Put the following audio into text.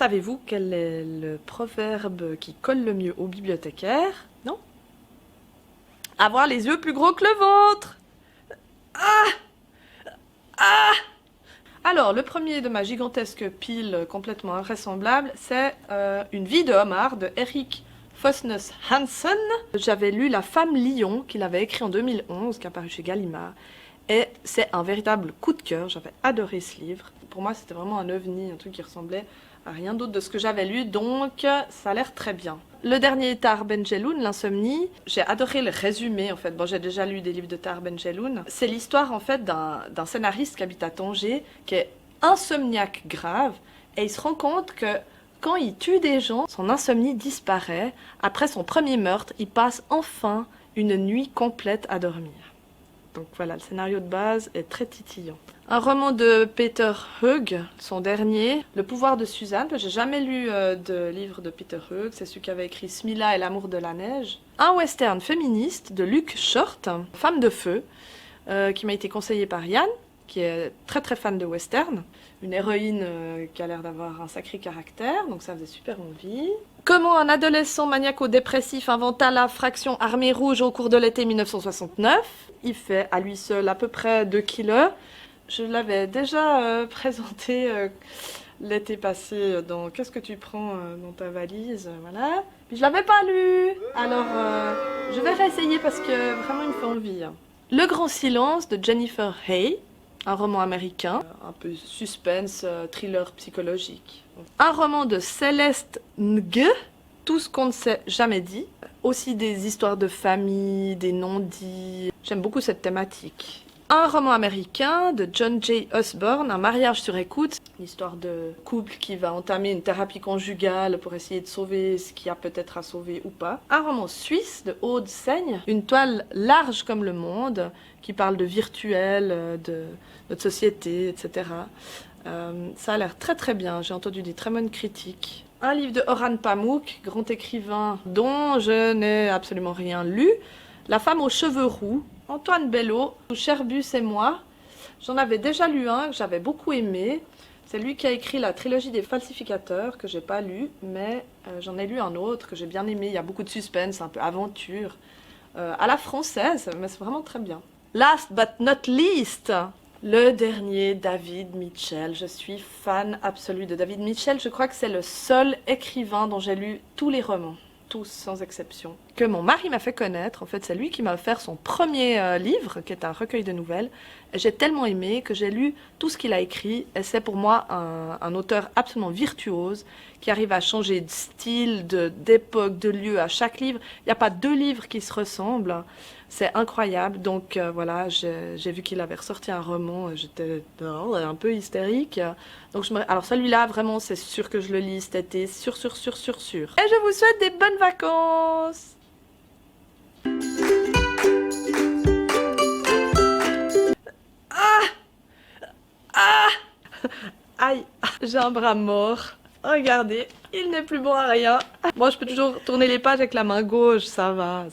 Savez-vous quel est le proverbe qui colle le mieux aux bibliothécaires? Non? Avoir les yeux plus gros que le ventre! Ah! Ah! Alors, le premier de ma gigantesque pile complètement invraisemblable, c'est Une vie de homard de Erik Fosnes Hansen. J'avais lu La femme lion, qu'il avait écrit en 2011, qui est apparu chez Gallimard. Et c'est un véritable coup de cœur, j'avais adoré ce livre. Pour moi, c'était vraiment un ovni, un truc qui ressemblait à rien d'autre de ce que j'avais lu, donc ça a l'air très bien. Le dernier, Tahar Ben Jelloun, L'insomnie, j'ai adoré le résumé en fait. Bon, j'ai déjà lu des livres de Tahar Ben Jelloun. C'est l'histoire en fait d'un scénariste qui habite à Tanger, qui est insomniaque grave, et il se rend compte que quand il tue des gens, son insomnie disparaît. Après son premier meurtre, il passe enfin une nuit complète à dormir. Donc voilà, le scénario de base est très titillant. Un roman de Peter Hoeg, son dernier, Le pouvoir de Suzanne. J'ai jamais lu de livre de Peter Hoeg, c'est celui qui avait écrit Smilla et l'amour de la neige. Un western féministe de Luc Short, Femme de feu, qui m'a été conseillé par Yann, qui est très très fan de western. Une héroïne qui a l'air d'avoir un sacré caractère, donc ça faisait super envie. Comment un adolescent maniaco-dépressif inventa la fraction armée rouge au cours de l'été 1969. Il fait à lui seul à peu près 2 kilos. Je l'avais déjà présenté l'été passé dans Qu'est-ce que tu prends dans ta valise, voilà. Puis je l'avais pas lu, alors je vais réessayer parce que vraiment il me fait envie. Le grand silence de Jennifer Hay, un roman américain, un peu suspense, thriller psychologique. Un roman de Céleste Ng, Tout ce qu'on ne s'est jamais dit. Aussi des histoires de famille, des non-dits. J'aime beaucoup cette thématique. Un roman américain de John J. Osborne, Un mariage sur écoute. L'histoire de couple qui va entamer une thérapie conjugale pour essayer de sauver ce qu'il y a peut-être à sauver ou pas. Un roman suisse de Aude Seigne, une toile large comme le monde, qui parle de virtuel, de notre société, etc. Ça a l'air très très bien, j'ai entendu des très bonnes critiques. Un livre de Orhan Pamuk, grand écrivain dont je n'ai absolument rien lu. La femme aux cheveux roux, Antoine Bello, Cherbus et moi. J'en avais déjà lu un que j'avais beaucoup aimé. C'est lui qui a écrit la trilogie des falsificateurs, que j'ai pas lu, mais j'en ai lu un autre que j'ai bien aimé. Il y a beaucoup de suspense, un peu aventure, à la française, mais c'est vraiment très bien. Last but not least, le dernier, David Mitchell. Je suis fan absolue de David Mitchell. Je crois que c'est le seul écrivain dont j'ai lu tous les romans. Tous sans exception, que mon mari m'a fait connaître. En fait, c'est lui qui m'a offert son premier livre, qui est un recueil de nouvelles. J'ai tellement aimé que j'ai lu tout ce qu'il a écrit, et c'est pour moi un auteur absolument virtuose, qui arrive à changer de style, d'époque, de lieu à chaque livre. Il n'y a pas 2 livres qui se ressemblent. C'est incroyable, donc voilà, j'ai vu qu'il avait ressorti un roman, j'étais un peu hystérique. Donc alors celui-là, vraiment, c'est sûr que je le lis cet été, sûr. Et je vous souhaite des bonnes vacances. Aïe, j'ai un bras mort. Regardez, il n'est plus bon à rien. Bon, je peux toujours tourner les pages avec la main gauche, ça va.